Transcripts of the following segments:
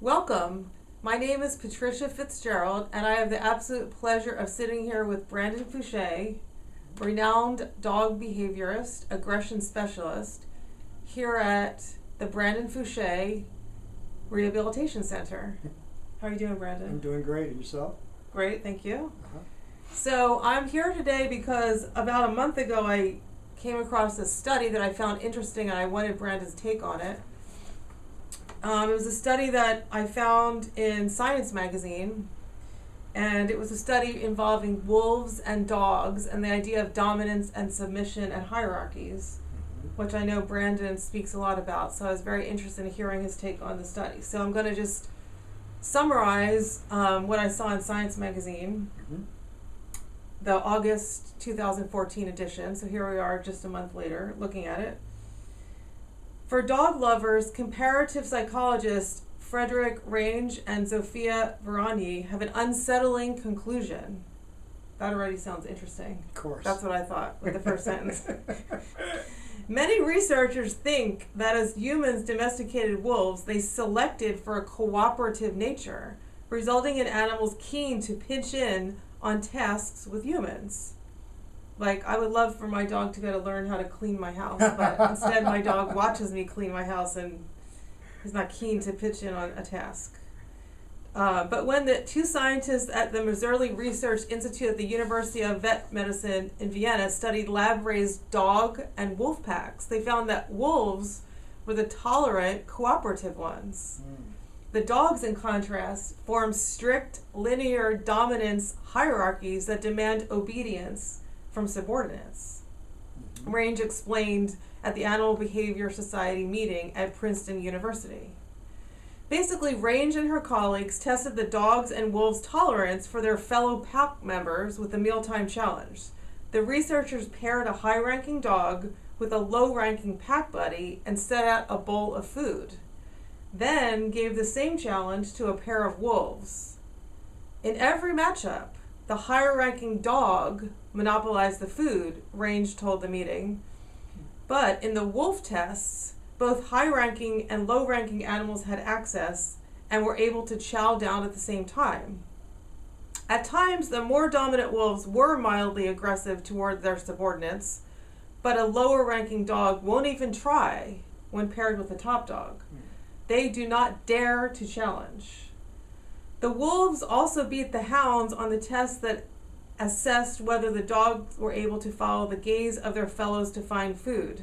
Welcome. My name is Patricia Fitzgerald, and I have the absolute pleasure of sitting here with Brandon Fouche, renowned dog behaviorist, aggression specialist, here at the Brandon Fouche Rehabilitation Center. How are you doing, Brandon? I'm doing great. And yourself? Great, thank you. Uh-huh. So I'm here today because about a month ago I came across a study that I found interesting, and I wanted Brandon's take on it. It was a study that I found in Science magazine, and it was a study involving wolves and dogs and the idea of dominance and submission and hierarchies, which I know Brandon speaks a lot about, so I was very interested in hearing his take on the study. So I'm going to just summarize what I saw in Science magazine, the August 2014 edition. So here we are just a month later looking at it. For dog lovers, comparative psychologists Frederick Range and Zofia Varani have an unsettling conclusion. That already sounds interesting. Of course. That's what I thought with the first sentence. Many researchers think that as humans domesticated wolves, they selected for a cooperative nature, resulting in animals keen to pitch in on tasks with humans. Like, I would love for my dog to go to learn how to clean my house, but instead my dog watches me clean my house and is not keen to pitch in on a task. But when the two scientists at the Missouri Research Institute at the University of Vet Medicine in Vienna studied lab-raised dog and wolf packs, they found that wolves were the tolerant, cooperative ones. The dogs, in contrast, form strict, linear dominance hierarchies that demand obedience from subordinates. Range explained at the Animal Behavior Society meeting at Princeton University. Basically, Range and her colleagues tested the dogs' and wolves' tolerance for their fellow pack members with the mealtime challenge. The researchers paired a high-ranking dog with a low-ranking pack buddy and set out a bowl of food. Then gave the same challenge to a pair of wolves. In every matchup, the higher-ranking dog monopolized the food, Range told the meeting. But in the wolf tests, both high-ranking and low-ranking animals had access and were able to chow down at the same time. At times, the more dominant wolves were mildly aggressive toward their subordinates, but a lower-ranking dog won't even try when paired with a top dog. They do not dare to challenge. The wolves also beat the hounds on the test that assessed whether the dogs were able to follow the gaze of their fellows to find food.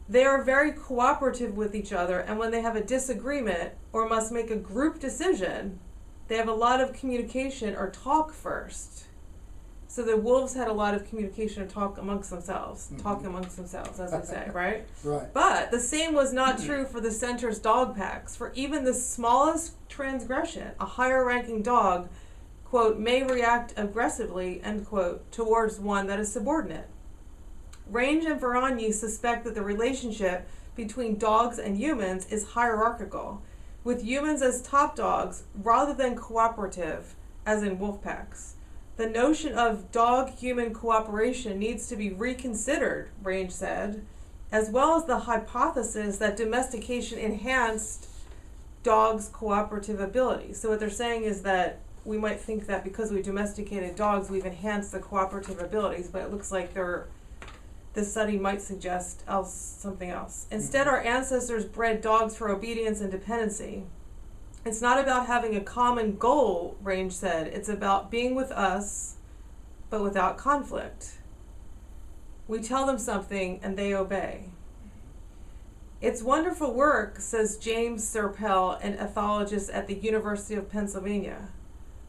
They are very cooperative with each other, and when they have a disagreement or must make a group decision, they have a lot of communication or talk first. So the wolves had a lot of communication or talk amongst themselves, as they say, right? Right. But the same was not true for the center's dog packs. For even the smallest transgression, a higher-ranking dog, quote, may react aggressively, end quote, towards one that is subordinate. Range and Varani suspect that the relationship between dogs and humans is hierarchical, with humans as top dogs rather than cooperative, as in wolf packs. The notion of dog-human cooperation needs to be reconsidered, Range said, as well as the hypothesis that domestication enhanced dogs' cooperative ability. So what they're saying is that we might think that because we domesticated dogs, we've enhanced the cooperative abilities, but it looks like this study might suggest something else. Instead, our ancestors bred dogs for obedience and dependency. It's not about having a common goal, Range said. It's about being with us, but without conflict. We tell them something and they obey. It's wonderful work, says James Serpell, an ethologist at the University of Pennsylvania.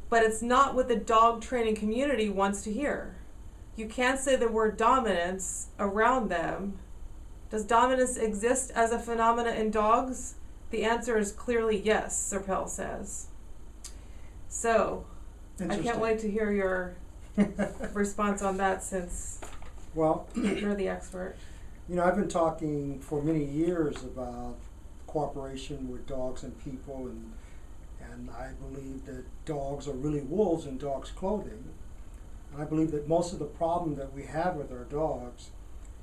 But it's not what the dog training community wants to hear. You can't say the word dominance around them. Does dominance exist as a phenomena in dogs? The answer is clearly yes, Serpell says. So, I can't wait to hear your response on that, since you're the expert. You know, I've been talking for many years about cooperation with dogs and people, and I believe that dogs are really wolves in dogs' clothing. And I believe that most of the problem that we have with our dogs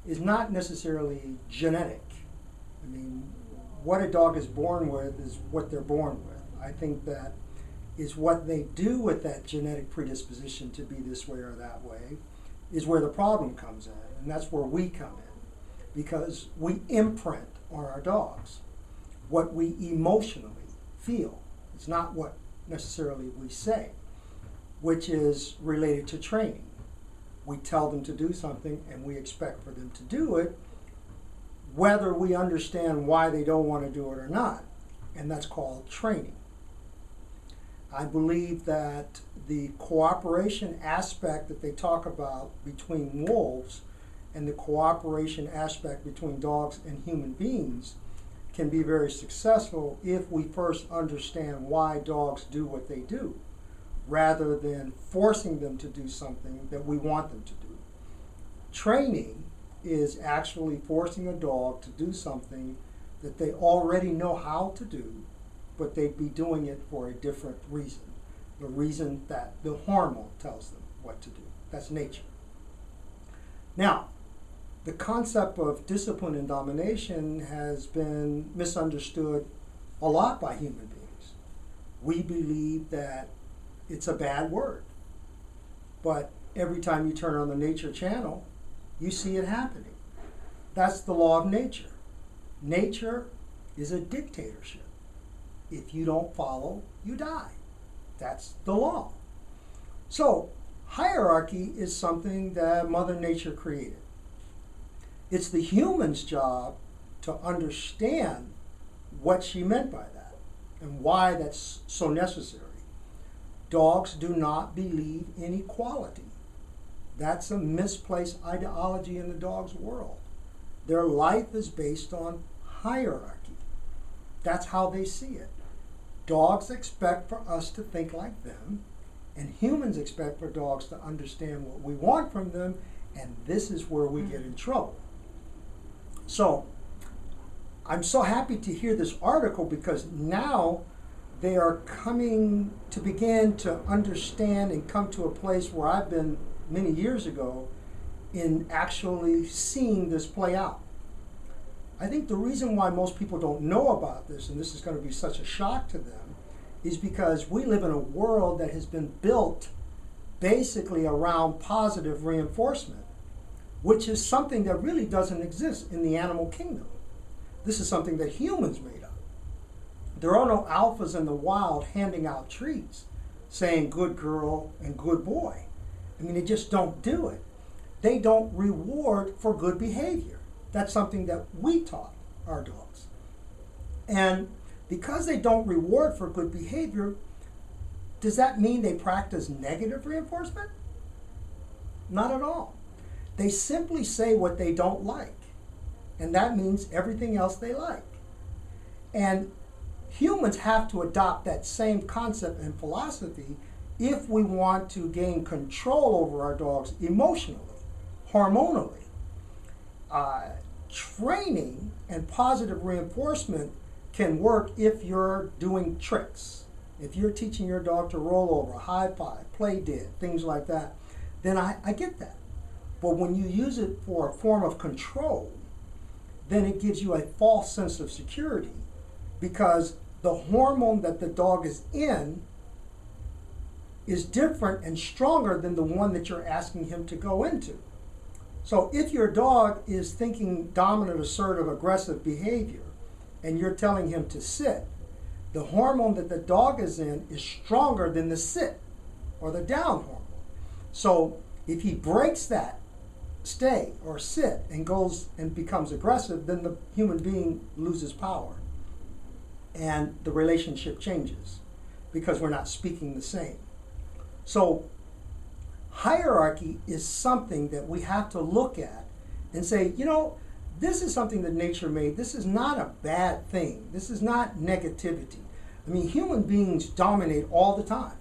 is not necessarily genetic. I mean, what a dog is born with is what they're born with. I think that is what they do with that genetic predisposition to be this way or that way is where the problem comes in. And that's where we come in, because we imprint on our dogs what we emotionally feel. It's not what necessarily we say, which is related to training. We tell them to do something and we expect for them to do it, whether we understand why they don't want to do it or not. And that's called training. I believe that the cooperation aspect that they talk about between wolves and the cooperation aspect between dogs and human beings can be very successful if we first understand why dogs do what they do, rather than forcing them to do something that we want them to do. Training is actually forcing a dog to do something that they already know how to do, but they'd be doing it for a different reason. The reason that the hormone tells them what to do. That's nature. Now, the concept of discipline and domination has been misunderstood a lot by human beings. We believe that it's a bad word, but every time you turn on the nature channel, you see it happening. That's the law of nature. Nature is a dictatorship. If you don't follow, you die. That's the law. So, hierarchy is something that Mother Nature created. It's the human's job to understand what she meant by that and why that's so necessary. Dogs do not believe in equality. That's a misplaced ideology in the dog's world. Their life is based on hierarchy. That's how they see it. Dogs expect for us to think like them, and humans expect for dogs to understand what we want from them, and this is where we get in trouble. So, I'm so happy to hear this article because now they are coming to begin to understand and come to a place where I've been many years ago in actually seeing this play out. I think the reason why most people don't know about this, and this is going to be such a shock to them, is because we live in a world that has been built basically around positive reinforcement, which is something that really doesn't exist in the animal kingdom. This is something that humans made up. There are no alphas in the wild handing out treats saying good girl and good boy. I mean, they just don't do it. They don't reward for good behavior. That's something that we taught our dogs. And because they don't reward for good behavior, does that mean they practice negative reinforcement? Not at all. They simply say what they don't like. And that means everything else they like. And humans have to adopt that same concept and philosophy if we want to gain control over our dogs emotionally, hormonally. Training and positive reinforcement can work if you're doing tricks. If you're teaching your dog to roll over, high five, play dead, things like that, then I get that. But when you use it for a form of control, then it gives you a false sense of security because the hormone that the dog is in is different and stronger than the one that you're asking him to go into. So if your dog is thinking dominant, assertive, aggressive behavior, and you're telling him to sit, the hormone that the dog is in is stronger than the sit or the down hormone. So if he breaks that stay or sit and goes and becomes aggressive, then the human being loses power. And the relationship changes because we're not speaking the same. So hierarchy is something that we have to look at and say, you know, this is something that nature made. This is not a bad thing. This is not negativity. I mean, human beings dominate all the time,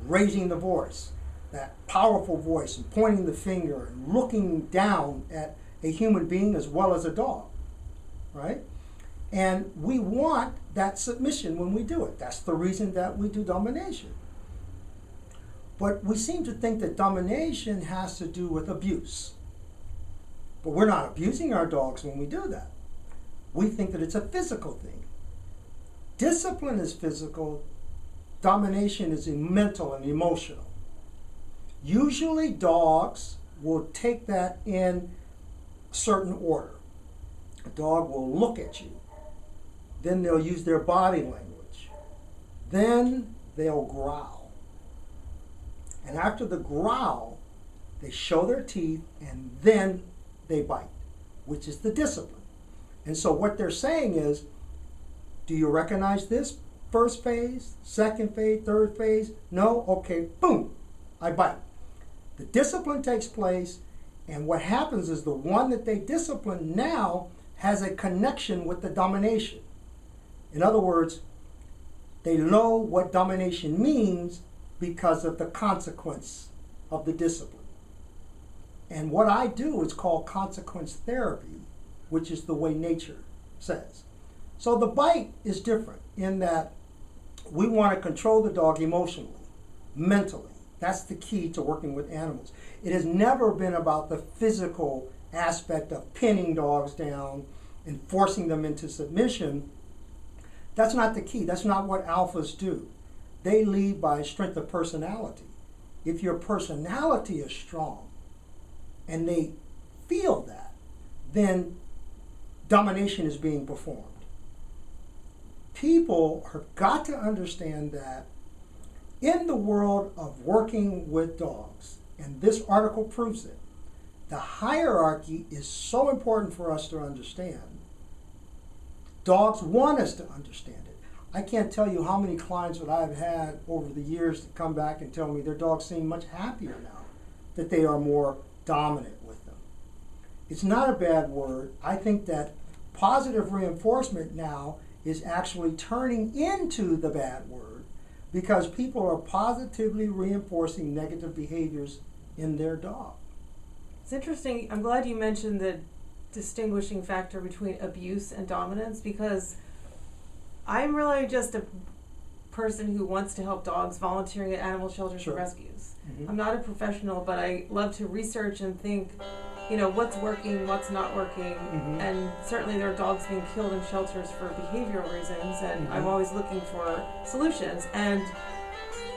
raising the voice, that powerful voice, and pointing the finger and looking down at a human being as well as a dog, right? And we want that submission when we do it. That's the reason that we do domination. But we seem to think that domination has to do with abuse. But we're not abusing our dogs when we do that. we think that it's a physical thing. Discipline is physical, domination is mental and emotional. Usually dogs will take that in a certain order. A dog will look at you. Then they'll use their body language. Then they'll growl. And after the growl, they show their teeth and then they bite, which is the discipline. And so what they're saying is, do you recognize this? First phase, second phase, third phase? No? Okay, boom, I bite. The discipline takes place, and what happens is the one that they discipline now has a connection with the domination. In other words, they know what domination means because of the consequence of the discipline. And what I do is called consequence therapy, which is the way nature says. So the bite is different in that we want to control the dog emotionally, mentally. That's the key to working with animals. It has never been about the physical aspect of pinning dogs down and forcing them into submission. That's not the key. That's not what alphas do. They lead by strength of personality. If your personality is strong and they feel that, then domination is being performed. People have got to understand that in the world of working with dogs, and this article proves it, the hierarchy is so important for us to understand. Dogs want us to understand it. I can't tell you how many clients that I've had over the years to come back and tell me their dogs seem much happier now, that they are more dominant with them. It's not a bad word. I think that positive reinforcement now is actually turning into the bad word because people are positively reinforcing negative behaviors in their dog. It's interesting. I'm glad you mentioned the distinguishing factor between abuse and dominance because I'm really just a person who wants to help dogs volunteering at animal shelters Sure. and rescues. Mm-hmm. I'm not a professional, but I love to research and think, what's working, what's not working. Mm-hmm. And certainly there are dogs being killed in shelters for behavioral reasons, and Mm-hmm. I'm always looking for solutions. And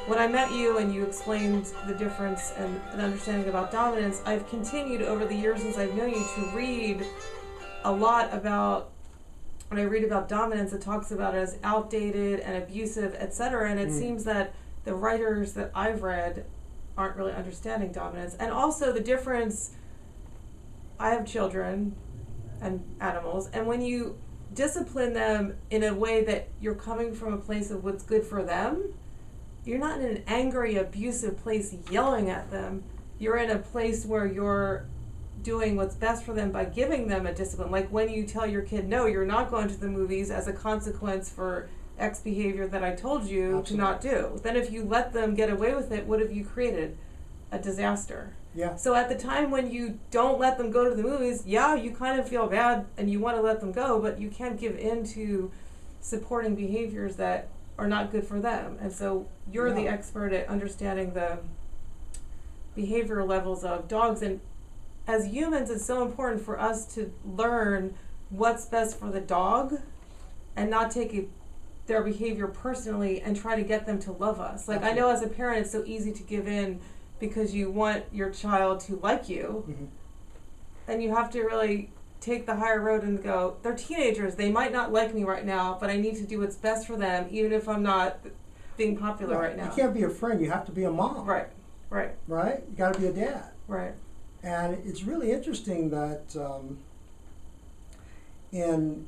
when I met you and you explained the difference and the understanding about dominance, I've continued over the years since I've known you to read a lot about, when I read about dominance, it talks about it as outdated and abusive, etc. And it seems that the writers that I've read aren't really understanding dominance. And also the difference, I have children and animals, and when you discipline them in a way that you're coming from a place of what's good for them, you're not in an angry, abusive place yelling at them. You're in a place where you're doing what's best for them by giving them a discipline. Like when you tell your kid, no, you're not going to the movies as a consequence for X behavior that I told you Absolutely. to not do. Then if you let them get away with it, what have you created? A disaster. Yeah. So at the time when you don't let them go to the movies, yeah, you kind of feel bad and you want to let them go, but you can't give in to supporting behaviors that are not good for them. And so you're the expert at understanding the behavioral levels of dogs. And as humans, it's so important for us to learn what's best for the dog and not take their behavior personally and try to get them to love us. Like, I know as a parent, it's so easy to give in because you want your child to like you. Mm-hmm. And you have to really take the higher road and go, they're teenagers, they might not like me right now, but I need to do what's best for them, even if I'm not being popular right now. You can't be a friend, you have to be a mom. Right. Right? You got to be a dad. Right. And it's really interesting that in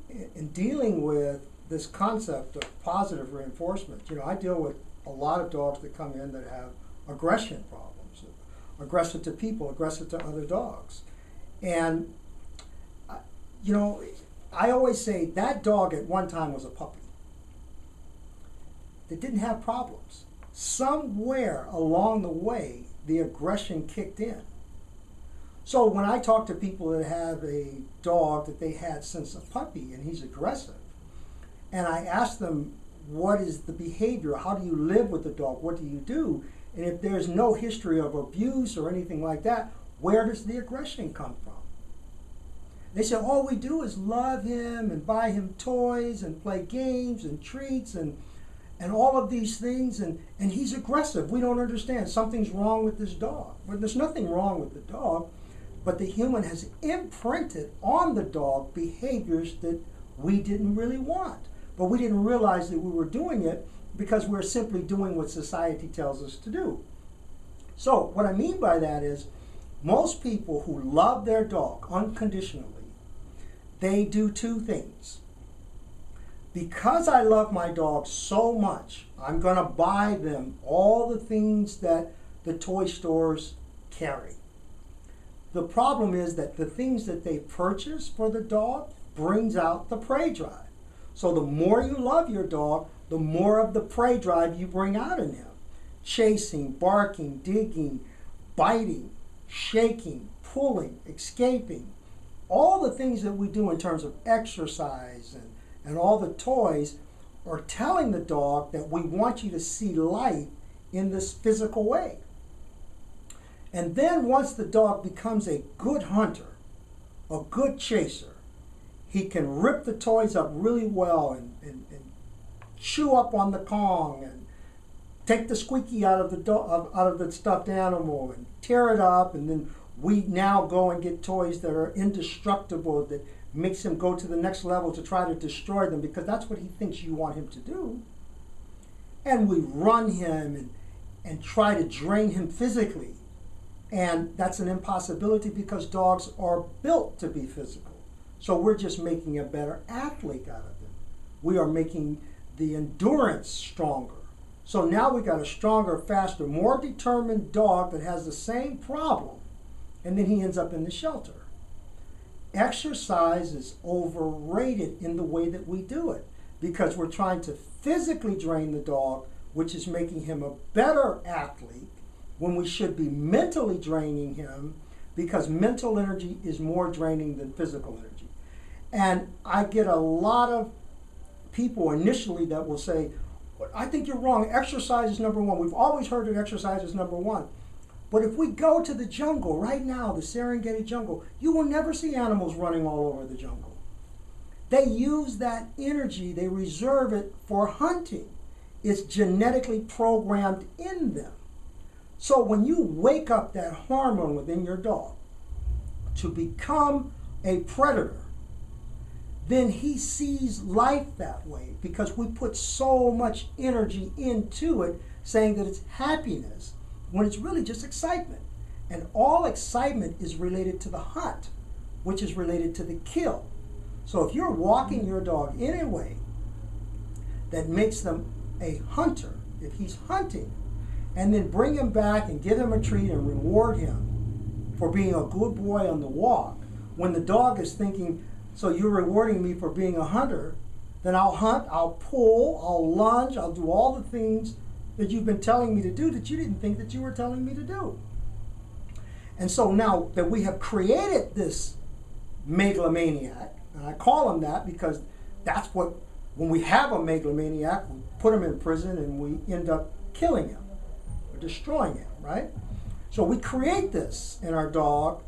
dealing with this concept of positive reinforcement, I deal with a lot of dogs that come in that have aggression problems, aggressive to people, aggressive to other dogs. And, I always say that dog at one time was a puppy. They didn't have problems. Somewhere along the way, the aggression kicked in. So when I talk to people that have a dog that they had since a puppy and he's aggressive, and I ask them, what is the behavior? How do you live with the dog? What do you do? And if there's no history of abuse or anything like that, where does the aggression come from? They say all we do is love him and buy him toys and play games and treats and all of these things, and he's aggressive. We don't understand. Something's wrong with this dog. But there's nothing wrong with the dog, but the human has imprinted on the dog behaviors that we didn't really want. But we didn't realize that we were doing it because we're simply doing what society tells us to do. So what I mean by that is most people who love their dog unconditionally, they do two things. Because I love my dog so much, I'm going to buy them all the things that the toy stores carry. The problem is that the things that they purchase for the dog brings out the prey drive. So the more you love your dog, the more of the prey drive you bring out in him. Chasing, barking, digging, biting, shaking, pulling, escaping. All the things that we do in terms of exercise and all the toys are telling the dog that we want you to see life in this physical way. And then once the dog becomes a good hunter, a good chaser, he can rip the toys up really well and chew up on the Kong and take the squeaky out of the stuffed animal and tear it up, and then we now go and get toys that are indestructible that makes him go to the next level to try to destroy them because that's what he thinks you want him to do. And we run him and try to drain him physically. And that's an impossibility because dogs are built to be physical. So we're just making a better athlete out of them. We are making the endurance stronger. So now we got a stronger, faster, more determined dog that has the same problem. And then he ends up in the shelter. Exercise is overrated in the way that we do it because we're trying to physically drain the dog, which is making him a better athlete when we should be mentally draining him because mental energy is more draining than physical energy. And I get a lot of people initially that will say, I think you're wrong. Exercise is number one. We've always heard that exercise is number one. But if we go to the jungle right now, the Serengeti jungle, you will never see animals running all over the jungle. They use that energy, they reserve it for hunting. It's genetically programmed in them. So when you wake up that hormone within your dog to become a predator, then he sees life that way because we put so much energy into it saying that it's happiness, when it's really just excitement. And all excitement is related to the hunt, which is related to the kill. So if you're walking your dog in a way that makes them a hunter, if he's hunting, and then bring him back and give him a treat and reward him for being a good boy on the walk, when the dog is thinking, so you're rewarding me for being a hunter, then I'll hunt, I'll pull, I'll lunge, I'll do all the things that you've been telling me to do that you didn't think that you were telling me to do. And so now that we have created this megalomaniac, and I call him that because that's what, when we have a megalomaniac, we put him in prison and we end up killing him or destroying him, right? So we create this in our dog,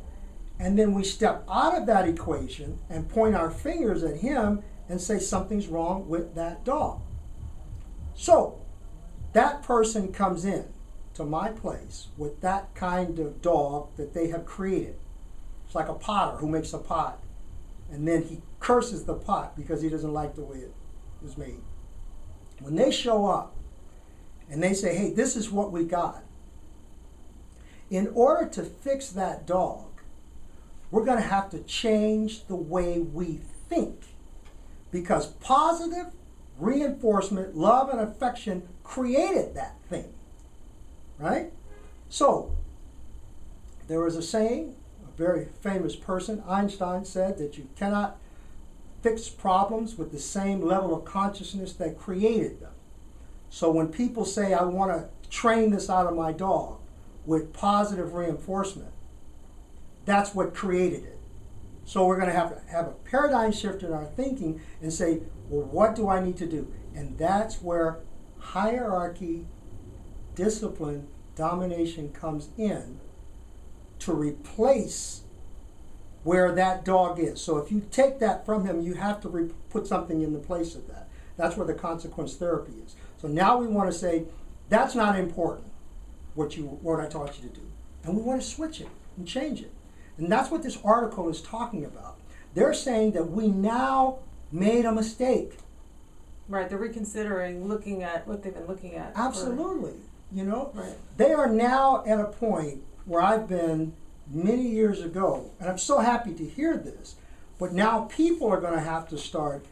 and then we step out of that equation and point our fingers at him and say something's wrong with that dog. So that person comes in to my place with that kind of dog that they have created. It's like a potter who makes a pot, and then he curses the pot because he doesn't like the way it was made. When they show up and they say, hey, this is what we got, in order to fix that dog, we're going to have to change the way we think, because positive reinforcement, love, and affection created that thing, right? So there was a saying, a very famous person, Einstein, said that you cannot fix problems with the same level of consciousness that created them. So when people say, I want to train this out of my dog with positive reinforcement, that's what created it. So we're going to have a paradigm shift in our thinking and say, well, what do I need to do? And that's where hierarchy, discipline, domination comes in to replace where that dog is. So if you take that from him, you have to put something in the place of that. That's where the consequence therapy is. So now we want to say, that's not important, what I taught you to do. And we want to switch it and change it. And that's what this article is talking about. They're saying that we now made a mistake. Right, they're reconsidering looking at what they've been looking at. Absolutely. Right. They are now at a point where I've been many years ago, and I'm so happy to hear this, but now people are going to have to start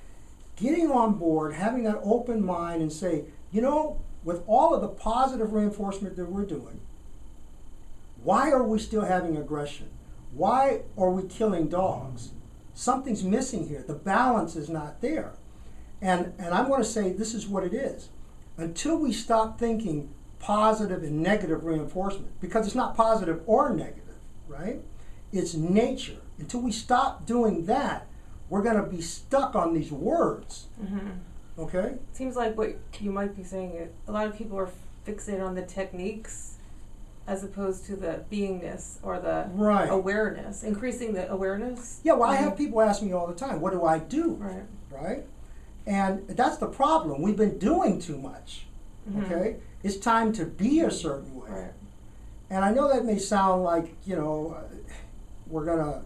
getting on board, having that open mind and say, with all of the positive reinforcement that we're doing, why are we still having aggression? Why are we killing dogs? Something's missing here. The balance is not there. And I'm going to say this is what it is. Until we stop thinking positive and negative reinforcement, because it's not positive or negative, right? It's nature. Until we stop doing that, we're going to be stuck on these words. Mm-hmm. Okay? Seems like what you might be saying is a lot of people are fixated on the techniques as opposed to the beingness or the right. awareness, increasing the awareness. Yeah, well, I have people ask me all the time, what do I do? Right. Right? And that's the problem. We've been doing too much. Mm-hmm. Okay? It's time to be a certain way. Right. And I know that may sound like, we're going to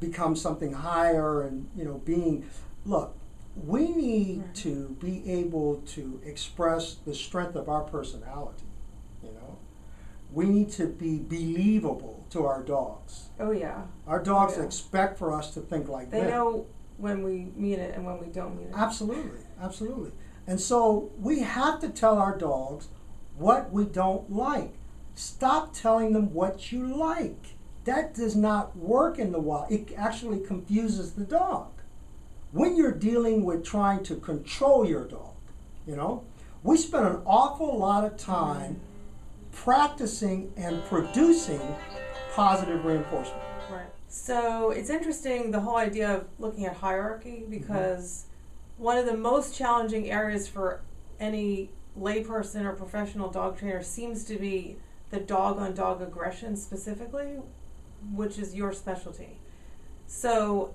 become something higher and, being, look, we need right. to be able to express the strength of our personality, We need to be believable to our dogs. Oh, yeah. Our dogs expect for us to think like them. They know when we mean it and when we don't mean it. Absolutely, absolutely. And so we have to tell our dogs what we don't like. Stop telling them what you like. That does not work in the wild. It actually confuses the dog. When you're dealing with trying to control your dog, we spend an awful lot of time practicing and producing positive reinforcement. Right. So it's interesting, the whole idea of looking at hierarchy, because one of the most challenging areas for any layperson or professional dog trainer seems to be the dog-on-dog aggression specifically, which is your specialty. So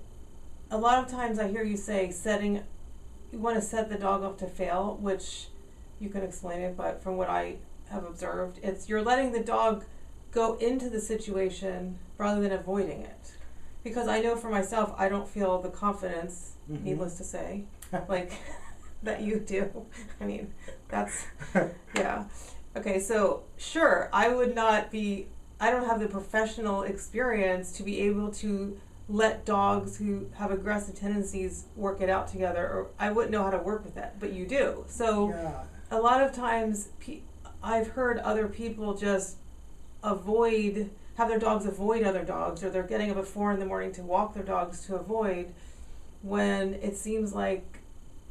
a lot of times I hear you say you want to set the dog up to fail, which you can explain it, but from what I have observed, you're letting the dog go into the situation rather than avoiding it. Because I know for myself, I don't feel the confidence, needless to say, like that you do. I mean, that's, yeah. Okay, so sure, I don't have the professional experience to be able to let dogs who have aggressive tendencies work it out together, or I wouldn't know how to work with that, but you do. So a lot of times I've heard other people just have their dogs avoid other dogs, or they're getting up at 4 a.m. to walk their dogs to avoid, when it seems like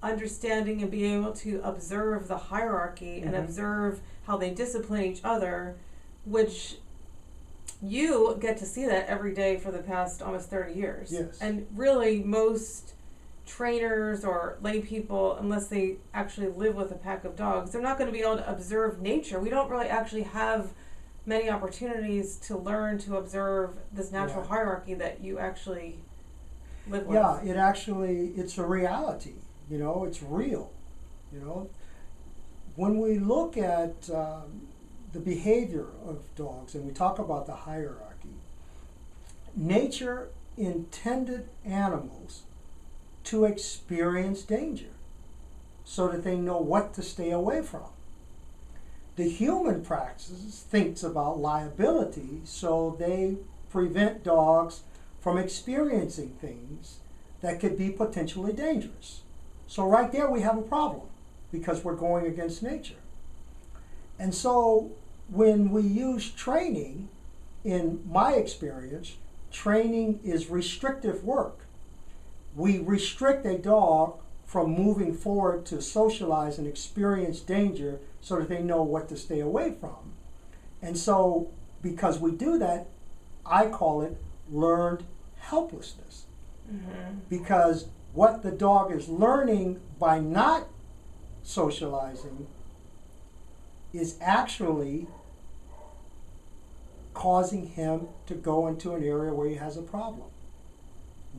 understanding and being able to observe the hierarchy and observe how they discipline each other, which you get to see that every day for the past almost 30 years. Yes. And really most trainers or lay people, unless they actually live with a pack of dogs, they're not going to be able to observe nature. We don't really actually have many opportunities to learn to observe this natural hierarchy that you actually live with. Yeah, it's a reality. It's real. When we look at the behavior of dogs and we talk about the hierarchy, nature intended animals to experience danger so that they know what to stay away from. The human practice thinks about liability, so they prevent dogs from experiencing things that could be potentially dangerous. So right there we have a problem because we're going against nature. And so when we use training, in my experience, training is restrictive work. We restrict a dog from moving forward to socialize and experience danger so that they know what to stay away from. And so because we do that, I call it learned helplessness. Because what the dog is learning by not socializing is actually causing him to go into an area where he has a problem.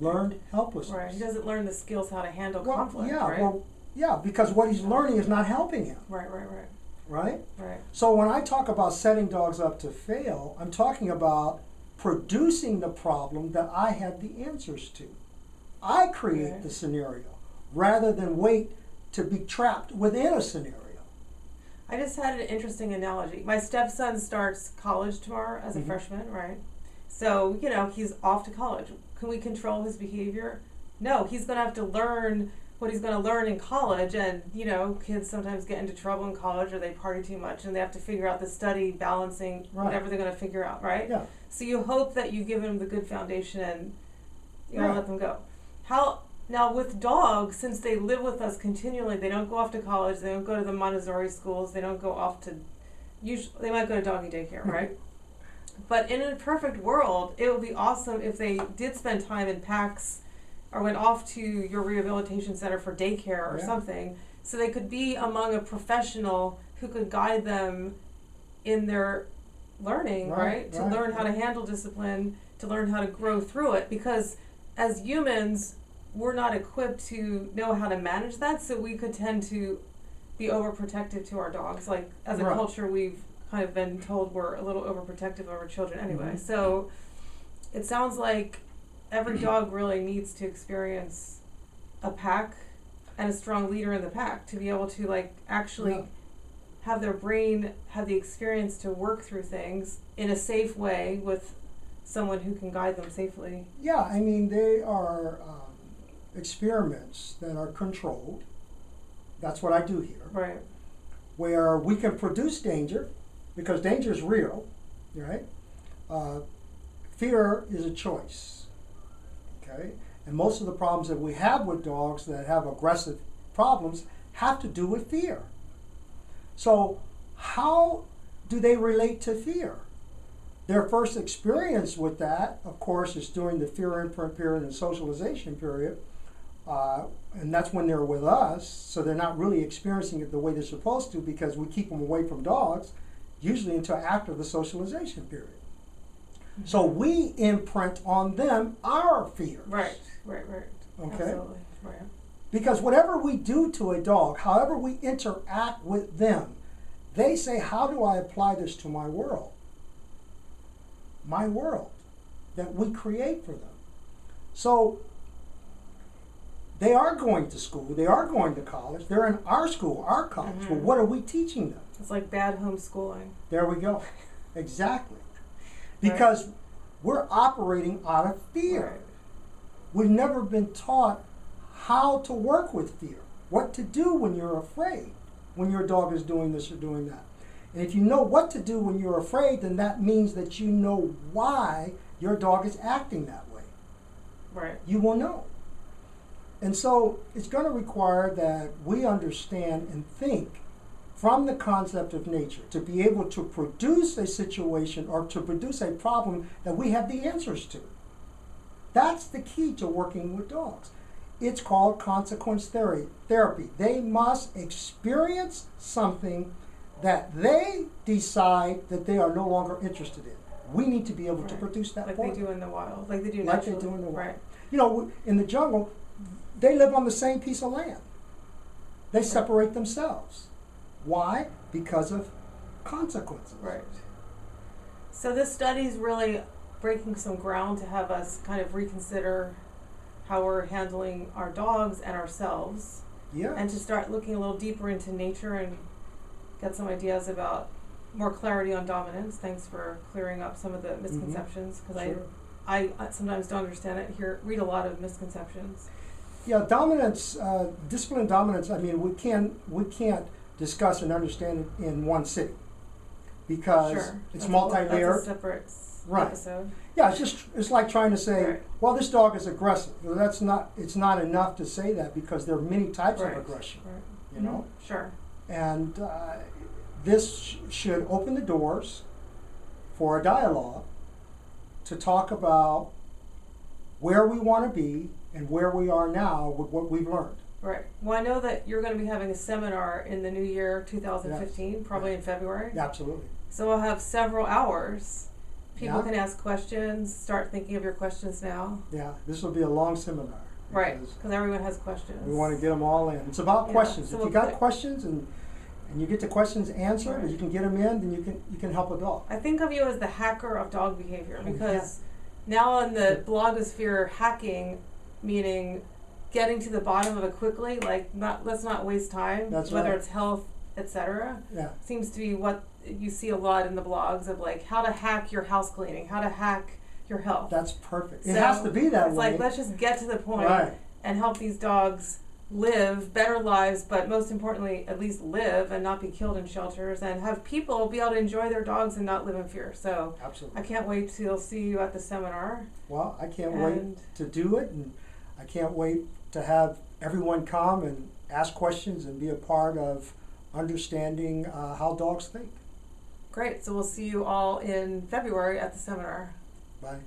learned helplessness. Right. He doesn't learn the skills how to handle conflict, yeah, right? well, yeah, because what he's learning is not helping him. Right. Right? Right. So when I talk about setting dogs up to fail, I'm talking about producing the problem that I have the answers to. I create the scenario rather than wait to be trapped within a scenario. I just had an interesting analogy. My stepson starts college tomorrow as a freshman, right? So, he's off to college. Can we control his behavior? No, he's going to have to learn what he's going to learn in college. And, kids sometimes get into trouble in college or they party too much and they have to figure out the study balancing, whatever they're going to figure out, right? Yeah. So you hope that you give them the good foundation and let them go. Now with dogs, since they live with us continually, they don't go off to college, they don't go to the Montessori schools, they don't go off to, they might go to doggy daycare, right? But in a perfect world, it would be awesome if they did spend time in packs or went off to your rehabilitation center for daycare or something, so they could be among a professional who could guide them in their learning, right? To learn how to handle discipline, to learn how to grow through it, because as humans, we're not equipped to know how to manage that, so we could tend to be overprotective to our dogs. Like, as a culture, we've kind of been told we're a little overprotective of our children anyway. So it sounds like every dog really needs to experience a pack and a strong leader in the pack to be able to, actually have their brain have the experience to work through things in a safe way with someone who can guide them safely. Yeah, I mean, they are experiments that are controlled. That's what I do here. Right. Where we can produce danger, because danger is real, right? Fear is a choice, okay? And most of the problems that we have with dogs that have aggressive problems have to do with fear. So how do they relate to fear? Their first experience with that, of course, is during the fear imprint period and socialization period. And that's when they're with us, so they're not really experiencing it the way they're supposed to, because we keep them away from dogs, usually until after the socialization period. So we imprint on them our fears. Right. Okay? Absolutely. Right. Because whatever we do to a dog, however we interact with them, they say, how do I apply this to my world? My world that we create for them. So they are going to school, they are going to college, they're in our school, our college. Well, what are we teaching them? It's like bad homeschooling. There we go. Exactly. Because we're operating out of fear. Right. We've never been taught how to work with fear, what to do when you're afraid, when your dog is doing this or doing that. And if you know what to do when you're afraid, then that means that you know why your dog is acting that way. Right. You will know. And so it's going to require that we understand and think from the concept of nature to be able to produce a situation or to produce a problem that we have the answers to. That's the key to working with dogs. It's called consequence therapy. They must experience something that they decide that they are no longer interested in. We need to be able to produce that like for they them. do in the wild, like they do Like naturally. they do in the wild. Right. You know, in the jungle, they live on the same piece of land. They separate themselves. Why? Because of consequences. Right. So this study is really breaking some ground to have us kind of reconsider how we're handling our dogs and ourselves. Yeah. And to start looking a little deeper into nature and get some ideas about more clarity on dominance. Thanks for clearing up some of the misconceptions, because Sure. I sometimes don't understand it. Read a lot of misconceptions. Yeah, dominance, discipline and dominance. I mean, we can't discuss and understand it in one sitting, because it's That's multi-layered. That's a separate episode. Yeah, it's like trying to say, Right. well, this dog is aggressive. Well, it's not enough to say that, because there are many types of aggression. Right. You know. Sure. And this should open the doors for a dialogue to talk about where we want to be and where we are now with what we've learned. Right. Well, I know that you're going to be having a seminar in the new year 2015, probably in February. Yeah, absolutely. So we'll have several hours People Yeah. can ask questions. Start thinking of your questions now. Yeah, this will be a long seminar. Right, because because everyone has questions. we want to get them all in. It's about Yeah, questions. so If we'll you got put- questions and you get the questions answered, Right. or you can get them in, then you can help a dog. I think of you as the hacker of dog behavior, Oh, because now in the blogosphere, hacking, meaning getting to the bottom of it quickly, like let's not waste time, That's whether right. it's health, etc. Yeah, Seems to be what you see a lot in the blogs of, like, how to hack your house cleaning, how to hack your health. that's perfect. It So, has to be that It's way. like, let's just get to the point Right. and help these dogs live better lives, but most importantly, at least live and not be killed in shelters, and have people be able to enjoy their dogs and not live in fear. So Absolutely. I can't wait to see you at the seminar. Well, I can't And- wait to do it, and I can't wait to have everyone come and ask questions and be a part of understanding how dogs think. Great. So we'll see you all in February at the seminar. Bye.